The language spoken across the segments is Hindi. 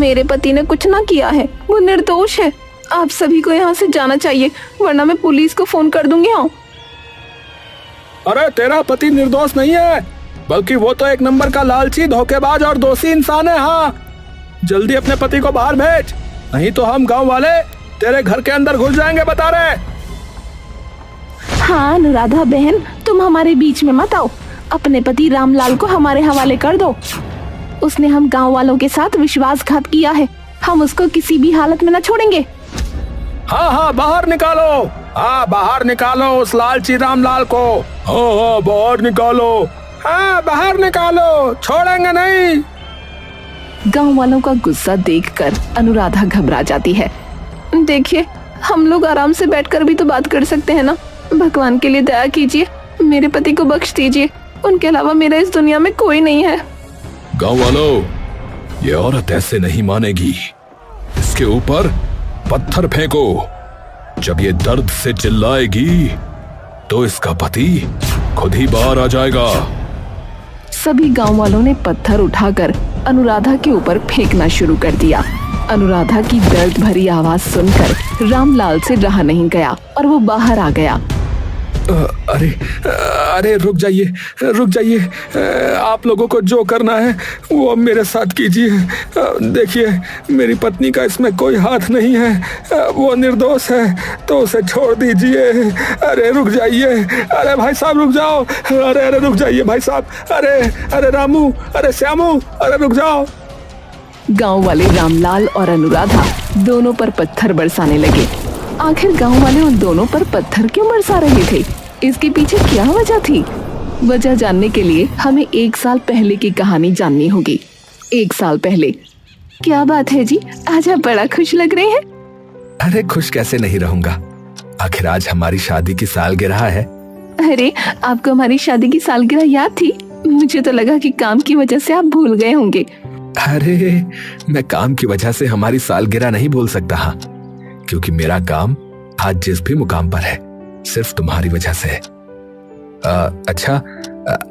मेरे पति ने कुछ ना किया है, वो निर्दोष है। आप सभी को यहाँ से जाना चाहिए, वरना मैं पुलिस को फोन कर दूंगी। हाँ। अरे तेरा पति निर्दोष नहीं है, बल्कि वो तो एक नंबर का लालची, धोखेबाज और दोषी इंसान है। हाँ, जल्दी अपने पति को बाहर भेज, नहीं तो हम गांव वाले तेरे घर के अंदर घुस जाएंगे, बता रहे। हाँ अनुराधा बहन, तुम हमारे बीच में मत आओ। अपने पति रामलाल को हमारे हवाले कर दो। उसने हम गांव वालों के साथ विश्वासघात किया है, हम उसको किसी भी हालत में न छोड़ेंगे। हाँ हाँ, बाहर निकालो। हाँ, बाहर निकालो उस लालची रामलाल को। हाँ हाँ, बाहर निकालो। हाँ, बाहर निकालो, छोड़ेंगे नहीं। गांव वालों का गुस्सा देखकर अनुराधा घबरा जाती है। देखिए, हम लोग आराम से बैठकर भी तो बात कर सकते हैं ना। भगवान के लिए दया कीजिए, मेरे पति को बख्श दीजिए, उनके अलावा मेरा इस दुनिया में कोई नहीं है। गांव वालों, ये औरत ऐसे नहीं मानेगी, इसके ऊपर पत्थर फेंको। जब ये दर्द से चिल्लाएगी तो इसका पति खुद ही बाहर आ जाएगा। सभी गांव वालों ने पत्थर उठाकर अनुराधा के ऊपर फेंकना शुरू कर दिया। अनुराधा की दर्द भरी आवाज सुनकर रामलाल से रहा नहीं गया और वो बाहर आ गया। अरे अरे, रुक जाइए, रुक जाइए। आप लोगों को जो करना है वो अब मेरे साथ कीजिए। देखिए, मेरी पत्नी का इसमें कोई हाथ नहीं है, वो निर्दोष है, तो उसे छोड़ दीजिए। अरे रुक जाइए, अरे भाई साहब रुक जाओ। अरे अरे रुक जाइए भाई साहब। अरे अरे रामू, अरे श्यामू, अरे रुक जाओ। गांव वाले रामलाल और अनुराधा दोनों पर पत्थर बरसाने लगे। आखिर गांव वाले उन दोनों पर पत्थर क्यों बरसा रहे थे? इसके पीछे क्या वजह थी? वजह जानने के लिए हमें 1 साल पहले की कहानी जाननी होगी। 1 साल पहले। क्या बात है जी, आज आप बड़ा खुश लग रहे हैं। अरे खुश कैसे नहीं रहूंगा, आखिर आज हमारी शादी की सालगिरह है। अरे, आपको हमारी शादी की सालगिरह याद थी? मुझे तो लगा कि काम की वजह से आप भूल गए होंगे। अरे, मैं काम की वजह से हमारी सालगिरह नहीं भूल सकता। हाँ, क्योंकि मेरा काम आज जिस भी मुकाम पर है सिर्फ तुम्हारी वजह से है। अच्छा,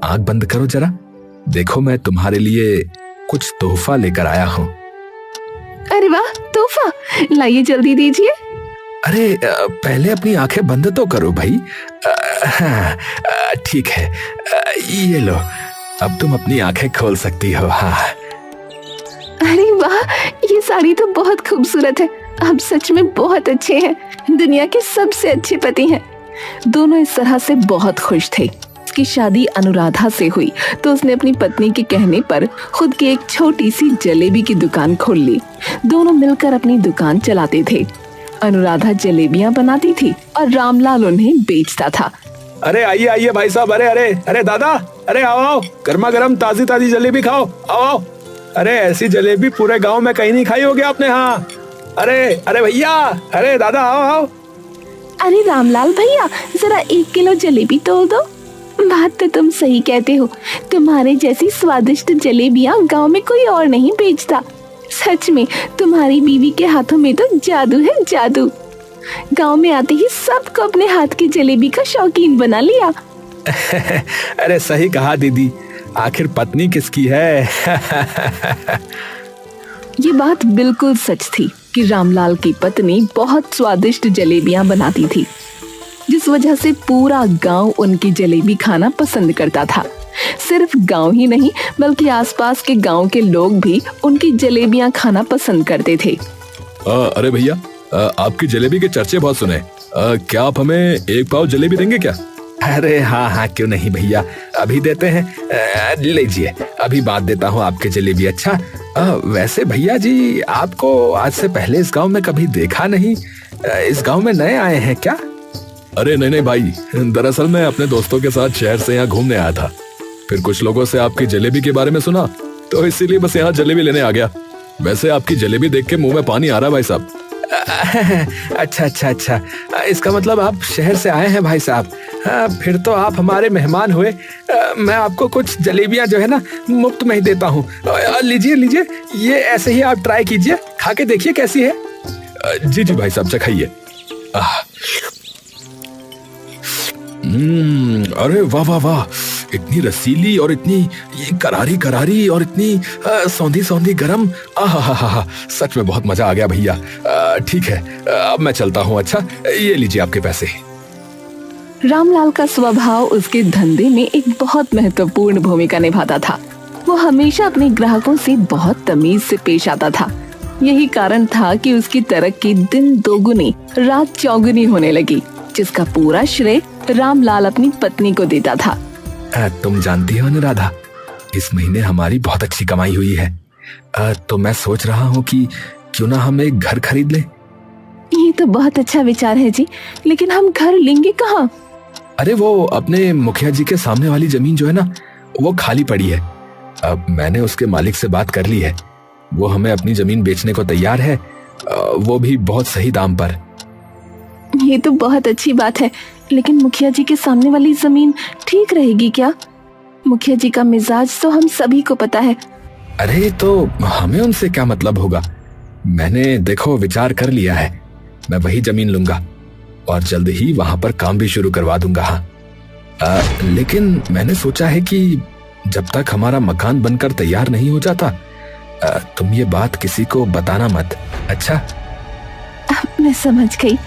आंख बंद करो जरा, देखो मैं तुम्हारे लिए कुछ तोहफा लेकर आया हूँ। अरे वाह, तोहफा लाइए, जल्दी दीजिए। अरे पहले अपनी आंखें बंद तो करो भाई। हाँ, ठीक है, ये लो, अब तुम अपनी आंखें खोल सकती हो। हाँ। अरे वाह, ये साड़ी तो बहुत खूबसूरत है, आप सच में बहुत अच्छे हैं, दुनिया के सबसे अच्छे पति हैं। दोनों इस तरह से बहुत खुश थे। उसकी शादी अनुराधा से हुई तो उसने अपनी पत्नी के कहने पर खुद की एक छोटी सी जलेबी की दुकान खोल ली। दोनों मिलकर अपनी दुकान चलाते थे। अनुराधा जलेबियां बनाती थी और रामलाल उन्हें बेचता था। अरे आइए आइए भाई साहब, अरे अरे अरे दादा, अरे आओ आओ, गर्मा गर्म ताजी ताजी जलेबी खाओ, आओ आओ। अरे ऐसी जलेबी पूरे गांव में कहीं नहीं खाई होगी आपने। हाँ, अरे अरे भैया, अरे दादा, आओ आओ। अरे रामलाल भैया, जरा 1 किलो जलेबी तोल दो। बात तो तुम सही कहते हो, तुम्हारे जैसी स्वादिष्ट जलेबियां गांव में कोई और नहीं बेचता। सच में तुम्हारी बीवी के हाथों में तो जादू है, जादू। गांव में आते ही सबको अपने हाथ की जलेबी का शौकीन बना लिया। अरे सही कहा दीदी, आखिर पत्नी किसकी है। ये बात बिल्कुल सच थी कि रामलाल की पत्नी बहुत स्वादिष्ट जलेबियां बनाती थी, जिस वजह से पूरा गांव उनकी जलेबी खाना पसंद करता था। सिर्फ गांव ही नहीं, बल्कि आसपास के गांव के लोग भी उनकी जलेबियां खाना पसंद करते थे। अरे भैया, आपकी जलेबी के चर्चे बहुत सुने, क्या आप हमें 1 पाव जलेबी देंगे क्या? अरे हाँ हाँ, क्यों नहीं भैया, अभी देते हैं। लीजिए, अभी बात देता हूँ आपके जलेबी। अच्छा, वैसे भैया जी, आपको आज से पहले इस गांव में कभी देखा नहीं, इस गांव में नए आए हैं क्या? अरे नहीं नहीं भाई, दरअसल मैं अपने दोस्तों के साथ शहर से यहाँ घूमने आया था, फिर कुछ लोगों से आपकी जलेबी के बारे में सुना, तो इसीलिए बस यहाँ जलेबी लेने आ गया। वैसे आपकी जलेबी देख के मुंह में पानी आ रहा है भाई साहब। अच्छा अच्छा अच्छा, इसका मतलब आप शहर से आए हैं भाई साहब। फिर तो आप हमारे मेहमान हुए। मैं आपको कुछ जलेबियां जो है ना मुफ्त में ही देता हूँ। लीजिए लीजिए, ये ऐसे ही आप ट्राई कीजिए, खा के देखिए कैसी है। जी जी भाई साहब, चखाइए। अरे वाह वाह वाह, इतनी रसीली और इतनी ये करारी करारी और इतनी सौंधी सौंधी गरम। आहा, सच में बहुत मजा आ गया भैया। ठीक है, अब मैं चलता हूँ। अच्छा, ये लीजिए आपके पैसे। रामलाल का स्वभाव उसके धंधे में एक बहुत महत्वपूर्ण भूमिका निभाता था। वो हमेशा अपने ग्राहकों से बहुत तमीज से पेश आता था। यही कारण था कि उसकी तरक्की दिन दोगुनी रात चौगुनी होने लगी, जिसका पूरा श्रेय रामलाल अपनी पत्नी को देता था। तुम जानती हो अनुराधा, इस महीने हमारी बहुत अच्छी कमाई हुई है। तो मैं सोच रहा हूँ कि क्यों ना हम एक घर खरीद लें। ये तो बहुत अच्छा विचार है जी, लेकिन हम घर लेंगे कहाँ? अरे वो अपने मुखिया जी के सामने वाली जमीन जो है ना, वो खाली पड़ी है। अब मैंने उसके मालिक से बात कर ली है, वो हमें अपनी जमीन बेचने को तैयार है, वो भी बहुत सही दाम पर। ये तो बहुत अच्छी बात है, लेकिन मुखिया जी के सामने वाली जमीन ठीक रहेगी क्या? मुखिया जी का मिजाज तो हम सभी को पता है। अरे तो हमें उनसे क्या मतलब होगा। मैंने देखो विचार कर लिया है, मैं वही जमीन लूंगा और जल्द ही वहां पर काम भी शुरू करवा दूंगा। हाँ, लेकिन मैंने सोचा है कि जब तक हमारा मकान बनकर तैयार नहीं हो जाता, तुम ये बात किसी को बताना मत। अच्छा? मैं समझ गई।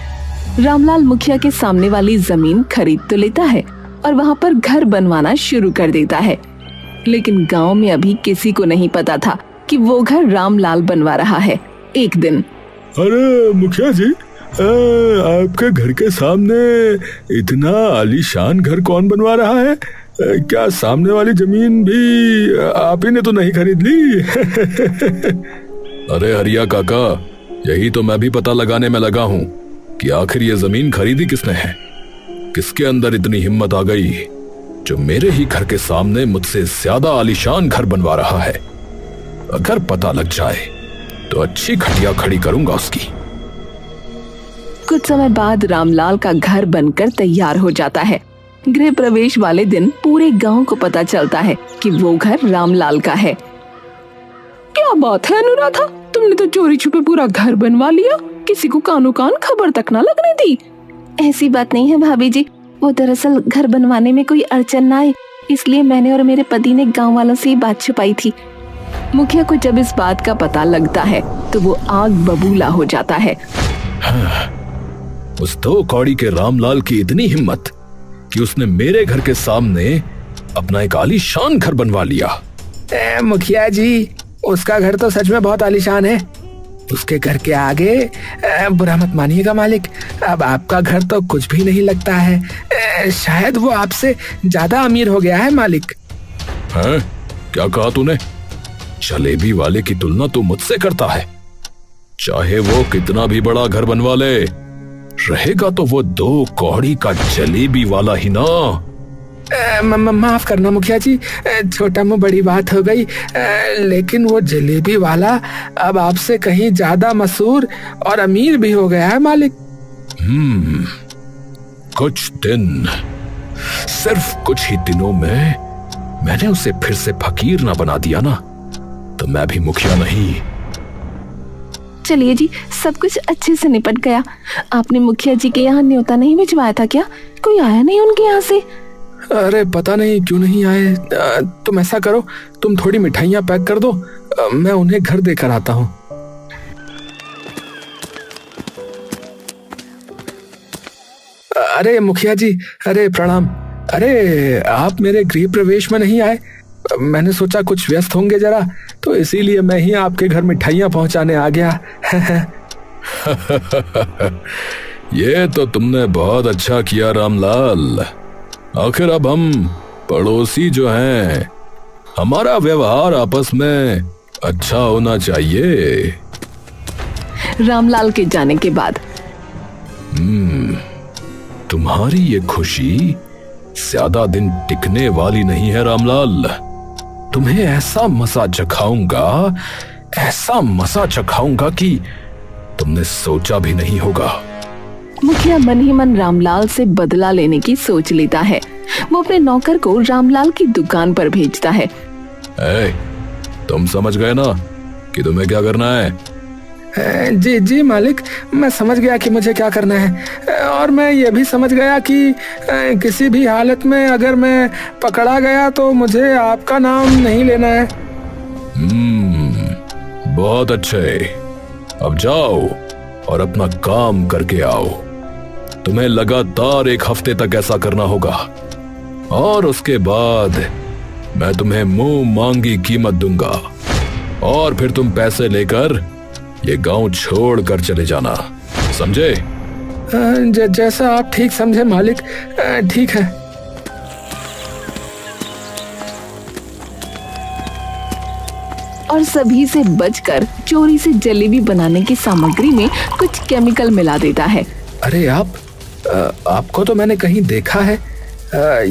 रामलाल मुखिया के सामने वाली जमीन खरीद तो लेता है और वहाँ पर घर बनवाना शुरू कर देता है, लेकिन गांव में अभी किसी को नहीं पता था कि वो घर रामलाल बनवा रहा है। एक दिन, अरे मुखिया जी, आपके घर के सामने इतना आलीशान घर कौन बनवा रहा है? क्या सामने वाली जमीन भी आप ही ने तो नहीं खरीद ली? अरे हरिया काका, यही तो मैं भी पता लगाने में लगा हूँ कि आखिर ये जमीन खरीदी किसने है। किसके अंदर इतनी हिम्मत आ गई जो मेरे ही घर के सामने मुझसे ज्यादा आलीशान घर बनवा रहा है। अगर पता लग जाए तो अच्छी खटिया खड़ी करूंगा उसकी। कुछ समय बाद रामलाल का घर बनकर तैयार हो जाता है। गृह प्रवेश वाले दिन पूरे गांव को पता चलता है कि वो घर रामलाल का है। क्या बात है अनुराधा, तुमने तो चोरी छुपे पूरा घर बनवा लिया, किसी को कानो कान खबर तक ना लगने दी। ऐसी बात नहीं है भाभी जी, वो दरअसल घर बनवाने में कोई अड़चन ना आए, इसलिए मैंने और मेरे पति ने गांव वालों से ये बात छुपाई थी। मुखिया को जब इस बात का पता लगता है तो वो आग बबूला हो जाता है। उस दो कौड़ी के रामलाल की इतनी हिम्मत कि उसने मेरे घर के सामने अपना एक आलीशान घर बनवा लिया। मुखिया जी, उसका घर तो सच में बहुत आलीशान है। उसके घर के आगे बुरा मत मानिएगा मालिक, अब आपका घर तो कुछ भी नहीं लगता है। शायद वो आपसे ज्यादा अमीर हो गया है मालिक। हैं? क्या कहा तूने? जलेबी वाले की तुलना तू मुझसे करता है? चाहे वो कितना भी बड़ा घर बनवा ले, रहेगा तो वो दो कौड़ी का जलेबी वाला ही ना। माफ करना मुखिया जी, छोटा मुंह बड़ी बात हो गई, लेकिन वो जलेबी वाला अब आपसे कहीं ज्यादा मशहूर और अमीर भी हो गया है मालिक। कुछ दिन, सिर्फ कुछ ही दिनों में मैंने उसे फिर से फकीर ना बना दिया ना, तो मैं भी मुखिया नहीं। चलिए जी, सब कुछ अच्छे से निपट गया। आपने मुखिया जी के यहाँ न्योता नहीं भिजवाया था क्या? कोई आया नहीं उनके यहाँ से? अरे पता नहीं क्यों नहीं आए। तुम ऐसा करो, तुम थोड़ी मिठाइयाँ पैक कर दो, मैं उन्हें घर देकर आता हूँ। अरे मुखिया जी, अरे प्रणाम। अरे आप मेरे गृह प्रवेश में नहीं आए, मैंने सोचा कुछ व्यस्त होंगे जरा, तो इसीलिए मैं ही आपके घर मिठाइयाँ पहुँचाने आ गया। ये तो तुमने बहुत अच्छा किया रामलाल। आखिर अब हम पड़ोसी जो हैं, हमारा व्यवहार आपस में अच्छा होना चाहिए। रामलाल के जाने के बाद तुम्हारी ये खुशी ज्यादा दिन टिकने वाली नहीं है रामलाल। तुम्हें ऐसा मजा चखाऊंगा, ऐसा मजा चखाऊंगा कि तुमने सोचा भी नहीं होगा। मुखिया मन ही मन रामलाल से बदला लेने की सोच लेता है। वो अपने नौकर को रामलाल की दुकान पर भेजता है। तुम समझ गए ना कि तुम्हें क्या करना है? जी जी मालिक, मैं समझ गया कि मुझे क्या करना है, और मैं ये भी समझ गया कि किसी भी हालत में अगर मैं पकड़ा गया तो मुझे आपका नाम नहीं लेना है। बहुत अच्छे, अब जाओ और अपना काम करके आओ। तुम्हें लगातार 1 हफ्ते तक ऐसा करना होगा, और उसके बाद मैं तुम्हें मुंह मांगी कीमत दूंगा, और फिर तुम पैसे लेकर ये गांव छोड़ कर चले जाना, समझे? जैसा आप ठीक समझे मालिक, ठीक है। और सभी से बचकर चोरी से जलेबी बनाने की सामग्री में कुछ केमिकल मिला देता है। अरे आपको तो मैंने कहीं देखा है,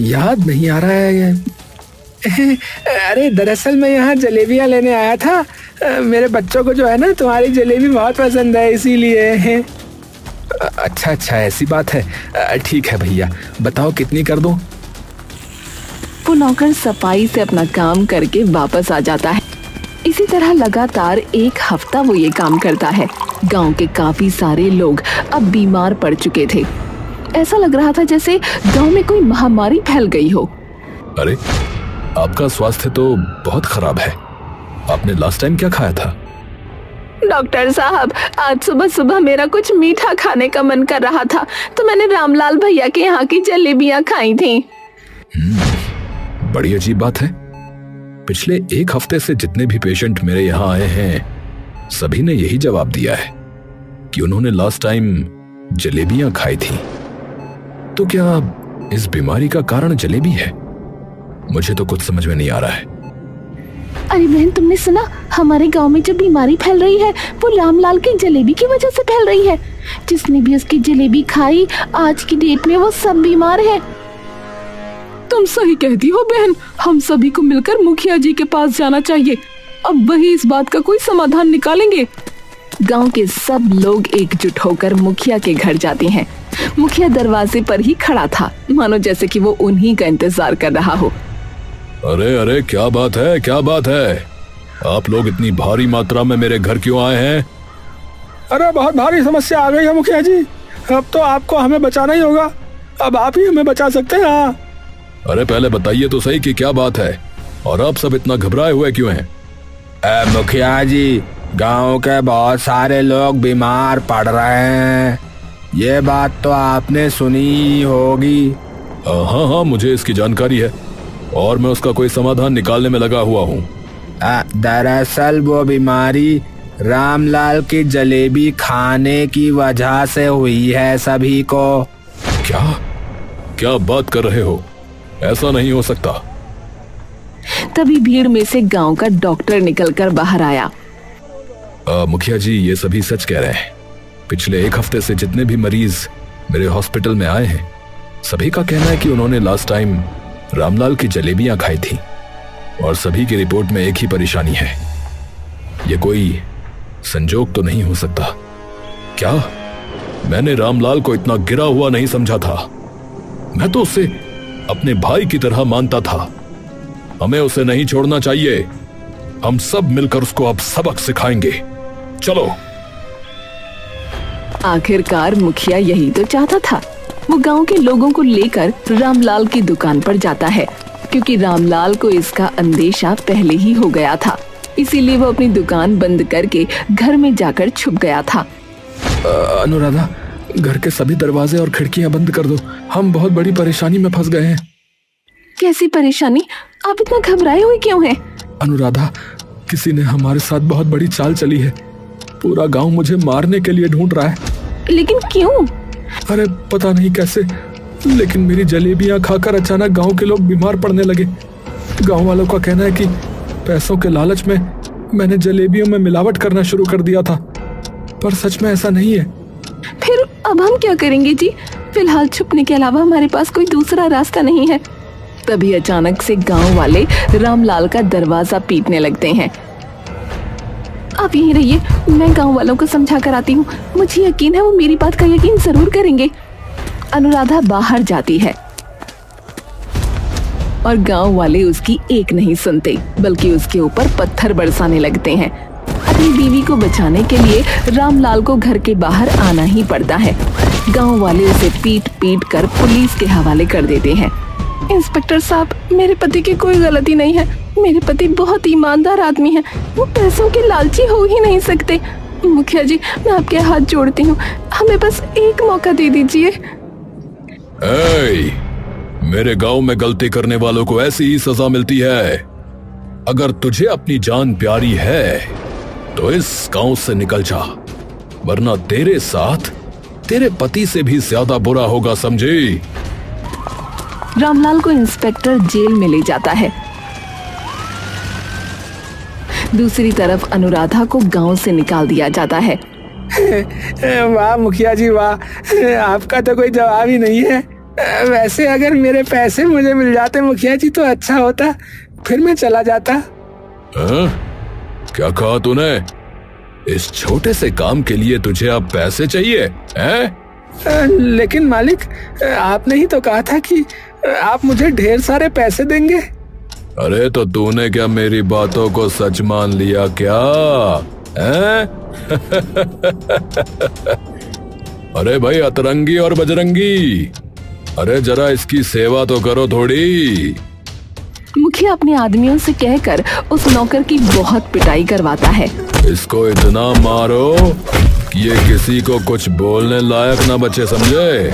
याद नहीं आ रहा है। अरे दरअसल मैं यहाँ जलेबियाँ लेने आया था, मेरे बच्चों को जो है ना तुम्हारी जलेबी बहुत पसंद है, इसीलिए। अच्छा, ऐसी बात है। ठीक है भैया, बताओ कितनी कर दूं? वो नौकर सफाई से अपना काम करके वापस आ जाता है। इसी तरह लगातार 1 हफ्ता वो ये काम करता है। गांव के काफी सारे लोग अब बीमार पड़ चुके थे। ऐसा लग रहा था जैसे गांव में कोई महामारी फैल गई हो। अरे, आपका स्वास्थ्य तो बहुत खराब है। आपने लास्ट टाइम क्या खाया था? डॉक्टर साहब, आज सुबह सुबह मेरा कुछ मीठा खाने का मन कर रहा था, तो मैंने रामलाल भैया के यहाँ की जलेबियाँ खाई थी। बड़ी अजीब बात है। पिछले 1 हफ्ते से जितने भी पेशेंट मेरे यहाँ आए हैं, सभी ने यही जवाब दिया है कि उन्होंने लास्ट टाइम जलेबियां खाई थी। तो क्या इस बीमारी का कारण जलेबी है? मुझे तो कुछ समझ में नहीं आ रहा है। अरे बहन, तुमने सुना? हमारे गांव में जो बीमारी फैल रही है वो रामलाल की जलेबी की वजह से फैल रही है। जिसने भी उसकी जलेबी खाई, आज की डेट में वो सब बीमार है। तुम सही कहती हो बहन, हम सभी को मिलकर मुखिया जी के पास जाना चाहिए। अब वही इस बात का कोई समाधान निकालेंगे। गांव के सब लोग एकजुट होकर मुखिया के घर जाते हैं। मुखिया दरवाजे पर ही खड़ा था, मानो जैसे कि वो उन्हीं का इंतजार कर रहा हो। अरे, क्या बात है, क्या बात है? आप लोग इतनी भारी मात्रा में मेरे घर क्यों आए हैं? अरे बहुत भारी समस्या आ गई है मुखिया जी, अब तो आपको हमें बचाना ही होगा। अब आप ही हमें बचा सकते हैं। अरे पहले बताइए तो सही कि क्या बात है, और आप सब इतना घबराए हुए क्यों हैं? मुखिया जी, गांव के बहुत सारे लोग बीमार पड़ रहे हैं, ये बात तो आपने सुनी होगी। हाँ, मुझे इसकी जानकारी है और मैं उसका कोई समाधान निकालने में लगा हुआ हूँ। दरअसल वो बीमारी रामलाल की जलेबी खाने की वजह से हुई है सभी को। क्या बात कर रहे हो? ऐसा नहीं हो सकता। तभी भीड़ में से गांव का डॉक्टर निकलकर बाहर आया। मुखिया जी, ये सभी सच कह रहे हैं। पिछले 1 हफ्ते से जितने भी मरीज मेरे हॉस्पिटल में आए हैं, सभी का कहना है कि उन्होंने लास्ट टाइम रामलाल की जलेबियां खाई थी, और सभी की रिपोर्ट में एक ही परेशानी है। ये कोई संजोग तो नहीं हो सकता। क्या मैंने रामलाल को इतना गिरा हुआ नहीं समझा था? मैं तो उसे अपने भाई की तरह मानता था। हमें उसे नहीं छोड़ना चाहिए। हम सब मिलकर उसको अब सबक सिखाएंगे। चलो। आखिरकार मुखिया यही तो चाहता था। वो गांव के लोगों को लेकर रामलाल की दुकान पर जाता है, क्योंकि रामलाल को इसका अंदेशा पहले ही हो गया था। इसीलिए वो अपनी दुकान बंद करके घर में जाकर छुप गया था। अनुराधा, घर के सभी दरवाजे और खिड़कियां बंद कर दो, हम बहुत बड़ी परेशानी में फंस गए हैं। कैसी परेशानी? आप इतना घबराए हुए क्यों हैं? अनुराधा, किसी ने हमारे साथ बहुत बड़ी चाल चली है। पूरा गांव मुझे मारने के लिए ढूंढ रहा है। लेकिन क्यों? अरे पता नहीं कैसे, लेकिन मेरी जलेबियां खाकर अचानक गांव के लोग बीमार पड़ने लगे। गांव वालों का कहना है कि पैसों के लालच में मैंने जलेबियों में मिलावट करना शुरू कर दिया था, पर सच में ऐसा नहीं है। फिर अब हम क्या करेंगे जी? फिलहाल छुपने के अलावा हमारे पास कोई दूसरा रास्ता नहीं है। तभी अचानक से गांव वाले रामलाल का दरवाजा पीटने लगते हैं। आप यहीं रहिए, मैं गांव वालों को समझा कर आती हूँ। मुझे यकीन है वो मेरी बात का यकीन जरूर करेंगे। अनुराधा बाहर जाती है और गांव वाले उसकी एक नहीं सुनते, बल्कि उसके ऊपर पत्थर बरसाने लगते हैं। अपनी बीवी को बचाने के लिए रामलाल को घर के बाहर आना ही पड़ता है। गांव वाले उसे पीट पीट कर पुलिस के हवाले कर देते हैं। इंस्पेक्टर साहब, मेरे पति की कोई गलती नहीं है। मेरे पति बहुत ईमानदार आदमी हैं। वो पैसों के लालची हो ही नहीं सकते। मुखिया जी, मैं आपके हाथ जोड़ती हूँ, हमें बस एक मौका दे दीजिए। मेरे गांव में गलती करने वालों को ऐसी ही सजा मिलती है। अगर तुझे अपनी जान प्यारी है तो इस गांव से निकल जा, वरना तेरे साथ तेरे पति से भी ज्यादा बुरा होगा, समझी? रामलाल को इंस्पेक्टर जेल में ले जाता है। दूसरी तरफ अनुराधा को गांव से निकाल दिया जाता है। वाह मुखिया जी वाह, आपका तो कोई जवाब ही नहीं है। वैसे अगर मेरे पैसे मुझे मिल जाते मुखिया जी तो अच्छा होता, फिर मैं चला जाता। क्या कहा तूने? इस छोटे से काम के लिए तुझे अब पैसे चाहिए हैं? लेकिन मालिक, आपने ही तो कहा था कि आप मुझे ढेर सारे पैसे देंगे। अरे तो तूने क्या मेरी बातों को सच मान लिया क्या? अरे भाई अतरंगी और बजरंगी, अरे जरा इसकी सेवा तो करो थोड़ी। मुखिया अपने आदमियों से कहकर उस नौकर की बहुत पिटाई करवाता है। इसको इतना मारो कि ये किसी को कुछ बोलने लायक ना बचे, समझे?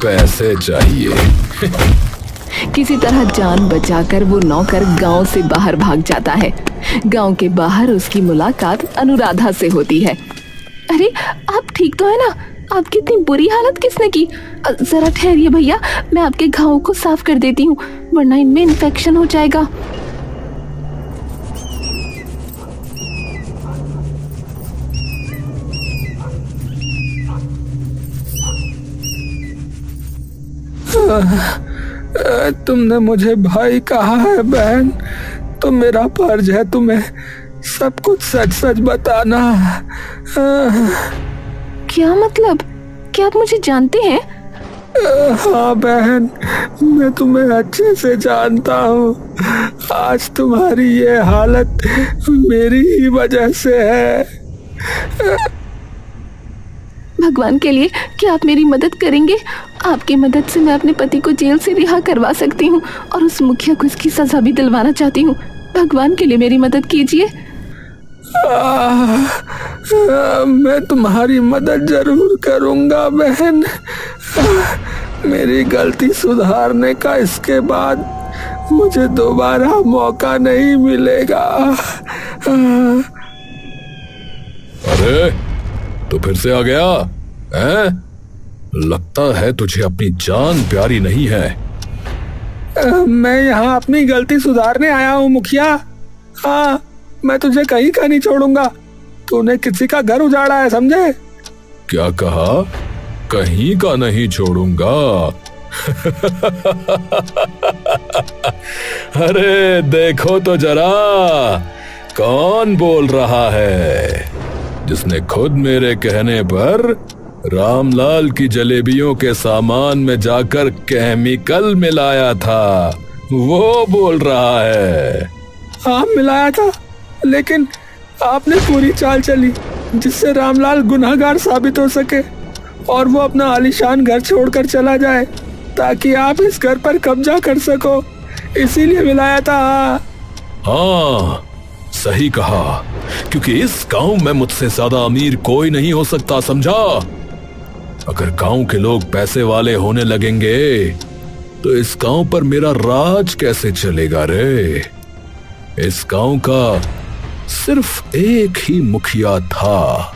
पैसे चाहिए। किसी तरह जान बचाकर वो नौकर गांव से बाहर भाग जाता है। गांव के बाहर उसकी मुलाकात अनुराधा से होती है। अरे आप ठीक तो है ना? आपकी इतनी बुरी हालत किसने की? जरा ठहरिए भैया, मैं आपके घावों को साफ कर देती हूँ, वरना इनमें इन्फेक्शन हो जाएगा। तुमने मुझे भाई कहा है बहन, तो मेरा फर्ज है तुम्हें सब कुछ सच सच बताना। क्या मतलब? क्या आप मुझे जानते हैं? हाँ बहन, मैं तुम्हें अच्छे से जानता हूँ। आज तुम्हारी ये हालत मेरी ही वजह से है। भगवान के लिए क्या आप मेरी मदद करेंगे? आपकी मदद से मैं अपने पति को जेल से रिहा करवा सकती हूँ और उस मुखिया को इसकी सजा भी दिलवाना चाहती हूँ। भगवान के लिए मेरी मदद कीजिए। मैं तुम्हारी मदद जरूर करूंगा बहन। मेरी गलती सुधारने का इसके बाद मुझे दोबारा मौका नहीं मिलेगा। अरे तो फिर से आ गया हैं? लगता है तुझे अपनी जान प्यारी नहीं है। मैं यहाँ अपनी गलती सुधारने आया हूँ मुखिया। हाँ, मैं तुझे कहीं का नहीं छोड़ूंगा। तूने किसी का घर उजाड़ा है, समझे? क्या कहा? कहीं का नहीं छोड़ूंगा? अरे देखो तो जरा, कौन बोल रहा है, जिसने खुद मेरे कहने पर रामलाल की जलेबियों के सामान में जाकर केमिकल मिलाया था, वो बोल रहा है। हाँ मिलाया था, लेकिन आपने पूरी चाल चली जिससे रामलाल गुनहगार साबित हो सके और वो अपना आलीशान घर छोड़कर चला जाए ताकि आप इस घर पर कब्जा कर सको, इसीलिए मिलाया था। हाँ सही कहा, क्योंकि इस गांव में मुझसे ज्यादा अमीर कोई नहीं हो सकता, समझा? अगर गांव के लोग पैसे वाले होने लगेंगे तो इस गांव पर मेरा राज कैसे चलेगा रे? इस गांव का सिर्फ एक ही मुखिया था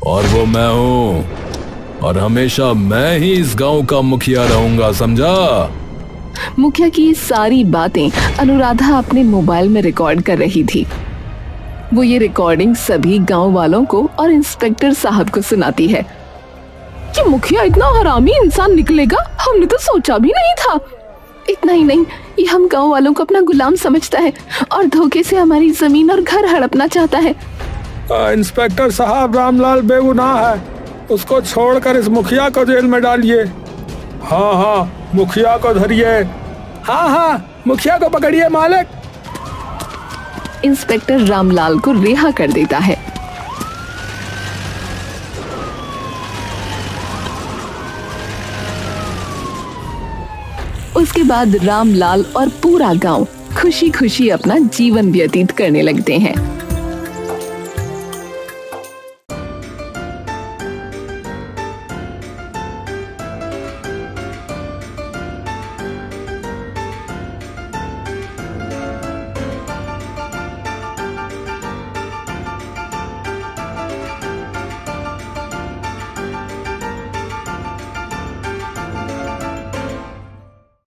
और वो मैं हूं, और हमेशा मैं ही इस गांव का मुखिया रहूंगा, समझा? मुखिया की ये सारी बातें अनुराधा अपने मोबाइल में रिकॉर्ड कर रही थी। वो ये रिकॉर्डिंग सभी गांव वालों को और इंस्पेक्टर साहब को सुनाती है। कि मुखिया इतना हरामी इंसान निकलेगा, हमने तो सोचा भी नहीं था। इतना ही नहीं, ये हम गांव वालों को अपना गुलाम समझता है और धोखे से हमारी जमीन और घर हड़पना चाहता है। इंस्पेक्टर साहब, रामलाल बेगुनाह है, उसको छोड़कर इस मुखिया को जेल में डालिए। हाँ हाँ, मुखिया को धरिए। हाँ हाँ, मुखिया को पकड़िए मालिक। इंस्पेक्टर रामलाल को रिहा कर देता है। उसके बाद रामलाल और पूरा गांव खुशी खुशी अपना जीवन व्यतीत करने लगते हैं।